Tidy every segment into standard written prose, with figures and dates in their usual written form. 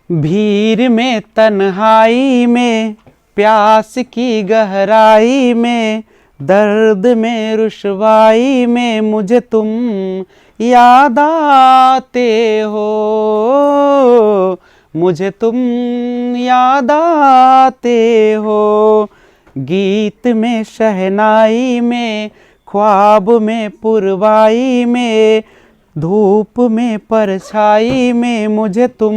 भीड़ में तन्हाई में, प्यास की गहराई में, दर्द में रुसवाई में मुझे तुम याद आते हो, मुझे तुम याद आते हो। गीत में शहनाई में, ख्वाब में पुरवाई में, धूप में परछाई में मुझे तुम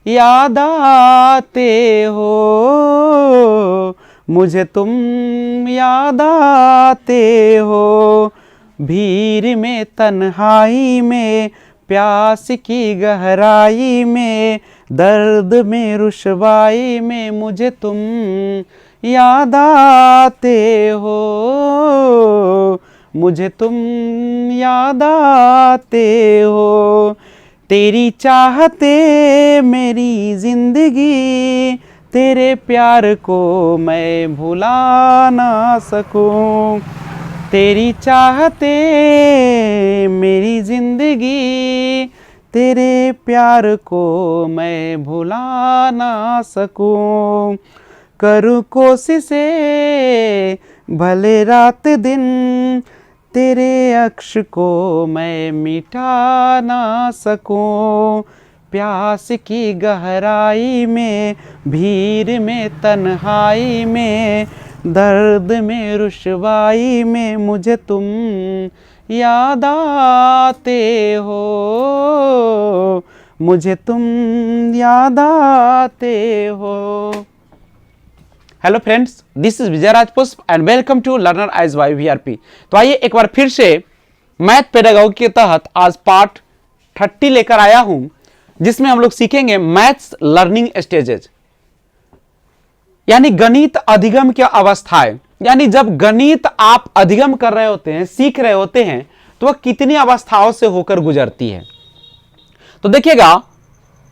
याद आते हो, मुझे तुम याद आते हो। भीड़ में तन्हाई में, प्यास की गहराई में, दर्द में रुसवाई में मुझे तुम याद आते हो, मुझे तुम याद आते हो। तेरी चाहते मेरी जिंदगी, तेरे प्यार को मैं भुला ना सकूं। तेरी चाहते मेरी जिंदगी, तेरे प्यार को मैं भुला ना सकूं। करूं कोशिशें भले रात दिन, तेरे अक्ष को मैं मिटा ना सकूं। प्यास की गहराई में, भीड़ में तन्हाई में, दर्द में रुसवाई में मुझे तुम याद आते हो, मुझे तुम याद आते हो। Hello friends, this is Vijay Rajpushp and welcome to learner eyes by VRP. तो आइए एक बार फिर से मैथ पेडागोगी के तहत आज पार्ट 30 लेकर आया हूं, जिसमें हम लोग सीखेंगे मैथ्स लर्निंग स्टेजेस, यानी गणित अधिगम की अवस्थाएं। यानी जब गणित आप अधिगम कर रहे होते हैं, सीख रहे होते हैं, तो वह कितनी अवस्थाओं से होकर गुजरती है। तो देखिएगा,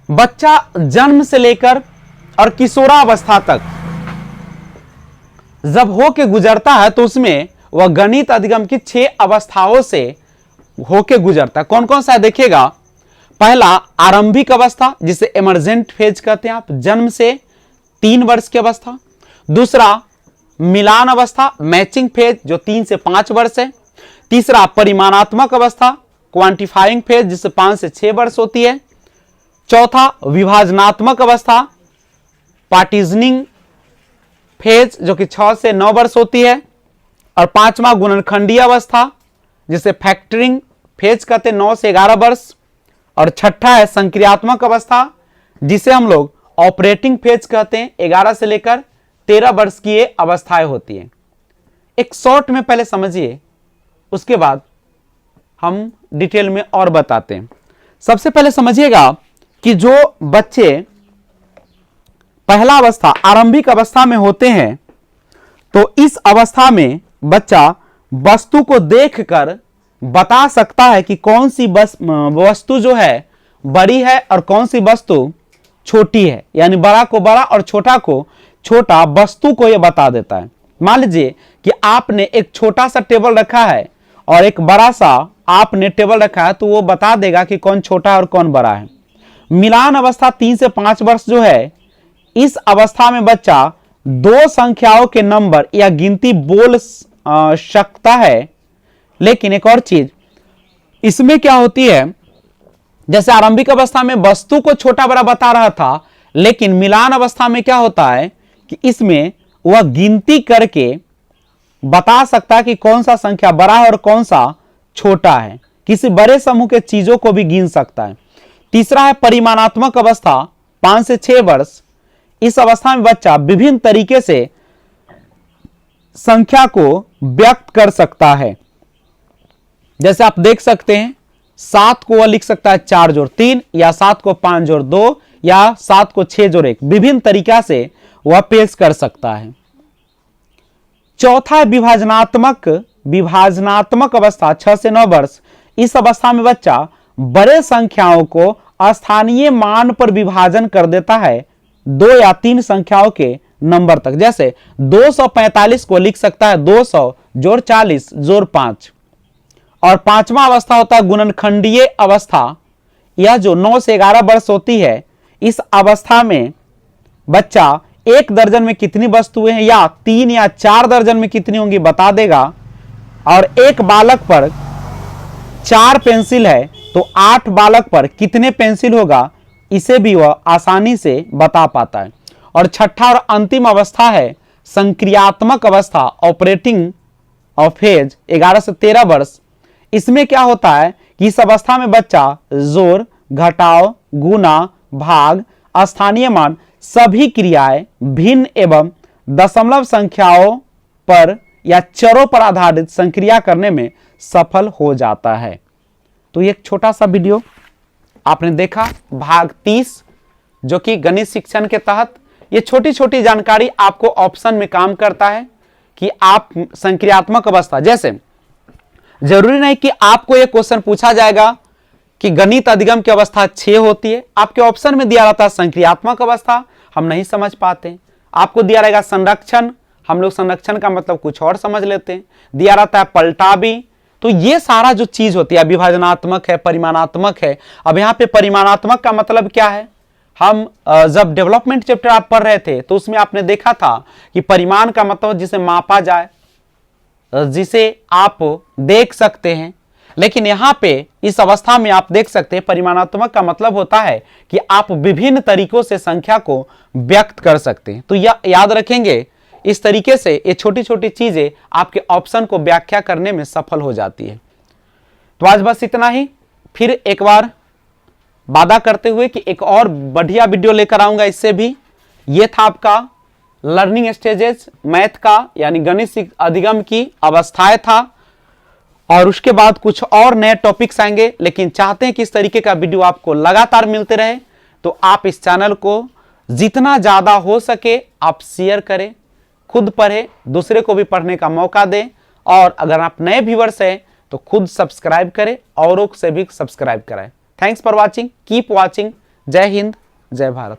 बच्चा जन्म से लेकर और किशोरावस्था तक जब होके गुजरता है तो उसमें वह गणित अधिगम की 6 अवस्थाओं से होके गुजरता है। कौन कौन सा है देखिएगा। पहला आरंभिक अवस्था, जिसे इमर्जेंट फेज कहते हैं आप, जन्म से 3 वर्ष की अवस्था। दूसरा मिलान अवस्था, मैचिंग फेज, जो 3 से 5 वर्ष है। तीसरा परिमाणात्मक अवस्था, क्वांटिफाइंग फेज, जिसे 5 से 6 वर्ष होती है। चौथा विभाजनात्मक अवस्था, पार्टीजनिंग फेज, जो कि 6 से 9 वर्ष होती है। और पांचवा गुणनखंडीय अवस्था, जिसे फैक्टरिंग फेज कहते हैं, 9 से 11 वर्ष। और छठा है संक्रियात्मक अवस्था, जिसे हम लोग ऑपरेटिंग फेज कहते हैं, 11 से लेकर 13 वर्ष की ये अवस्थाएं होती हैं। एक शॉर्ट में पहले समझिए, उसके बाद हम डिटेल में और बताते हैं। सबसे पहले समझिएगा कि जो बच्चे पहला अवस्था आरंभिक अवस्था में होते हैं, तो इस अवस्था में बच्चा वस्तु को देखकर बता सकता है कि कौन सी वस्तु जो है बड़ी है और कौन सी वस्तु छोटी है। यानी बड़ा को बड़ा और छोटा को छोटा, वस्तु को यह बता देता है। मान लीजिए कि आपने एक छोटा सा टेबल रखा है और एक बड़ा सा आपने टेबल रखा है, तो वो बता देगा कि कौन छोटा और कौन बड़ा है। मिलान अवस्था 3 से 5 वर्ष जो है, इस अवस्था में बच्चा 2 संख्याओं के नंबर या गिनती बोल सकता है। लेकिन एक और चीज इसमें क्या होती है, जैसे आरंभिक अवस्था में वस्तु को छोटा बड़ा बता रहा था, लेकिन मिलान अवस्था में क्या होता है कि इसमें वह गिनती करके बता सकता है कि कौन सा संख्या बड़ा है और कौन सा छोटा है। किसी बड़े समूह के चीजों को भी गिन सकता है। तीसरा है परिमाणात्मक अवस्था, 5 से 6 वर्ष। इस अवस्था में बच्चा विभिन्न तरीके से संख्या को व्यक्त कर सकता है। जैसे आप देख सकते हैं, 7 को वह लिख सकता है 4 जोड़ 3, या 7 को 5 जोड़ 2, या 7 को 6 जोड़ 1। विभिन्न तरीका से वह पेश कर सकता है। चौथा है विभाजनात्मक अवस्था, 6 से 9 वर्ष। इस अवस्था में बच्चा बड़े संख्याओं को स्थानीय मान पर विभाजन कर देता है, 2 या 3 संख्याओं के नंबर तक। जैसे 245 को लिख सकता है 200 जोड़ 40 जोड़ 5। और पांचवा अवस्था होता है गुणनखंडीय अवस्था, यह जो 9 से 11 वर्ष होती है, इस अवस्था में बच्चा 1 दर्जन में कितनी वस्तुएं हैं या 3 या 4 दर्जन में कितनी होंगी बता देगा, और एक बालक पर 4 पेंसिल है तो 8 बालक पर कितने पेंसिल होगा, इसे भी वह आसानी से बता पाता है। और छठा और अंतिम अवस्था है संक्रियात्मक अवस्था, ऑपरेटिंग ऑफ एज 11 से 13 वर्ष। इसमें क्या होता है कि इस अवस्था में बच्चा जोड़, घटाव, गुना, भाग, स्थानीय मान सभी क्रियाएं भिन्न एवं दशमलव संख्याओं पर या चरों पर आधारित संक्रिया करने में सफल हो जाता है। तो एक छोटा सा वीडियो आपने देखा, भाग 30, जो कि गणित शिक्षण के तहत ये छोटी छोटी जानकारी आपको ऑप्शन में काम करता है कि आप संक्रियात्मक अवस्था, जैसे जरूरी नहीं कि आपको ये क्वेश्चन पूछा जाएगा कि गणित अधिगम की अवस्था 6 होती है, आपके ऑप्शन में दिया रहता है संक्रियात्मक अवस्था, हम नहीं समझ पाते। आपको दिया रहेगा संरक्षण, हम लोग संरक्षण का मतलब कुछ और समझ लेते हैं। दिया रहता है पलटा भी। तो ये सारा जो चीज होती है, विभाजनात्मक है, परिमाणात्मक है। अब यहाँ पे परिमाणात्मक का मतलब क्या है, हम जब डेवलपमेंट चैप्टर आप पढ़ रहे थे तो उसमें आपने देखा था कि परिमाण का मतलब जिसे मापा जाए, जिसे आप देख सकते हैं। लेकिन यहाँ पे इस अवस्था में आप देख सकते हैं परिमाणात्मक का मतलब होता है कि आप विभिन्न तरीकों से संख्या को व्यक्त कर सकते हैं। तो यह याद रखेंगे, इस तरीके से ये छोटी छोटी चीजें आपके ऑप्शन को व्याख्या करने में सफल हो जाती है। तो आज बस इतना ही, फिर एक बार वादा करते हुए कि एक और बढ़िया वीडियो लेकर आऊंगा इससे भी। ये था आपका लर्निंग स्टेजेस मैथ का, यानी गणित अधिगम की अवस्थाएं था, और उसके बाद कुछ और नए टॉपिक्स आएंगे। लेकिन चाहते हैं कि इस तरीके का वीडियो आपको लगातार मिलते रहे, तो आप इस चैनल को जितना ज्यादा हो सके आप शेयर करें, खुद पढ़े, दूसरे को भी पढ़ने का मौका दें, और अगर आप नए व्यूअर्स हैं तो खुद सब्सक्राइब करें, औरों से भी सब्सक्राइब कराएं। Thanks for watching, keep watching. जय हिंद, जय भारत।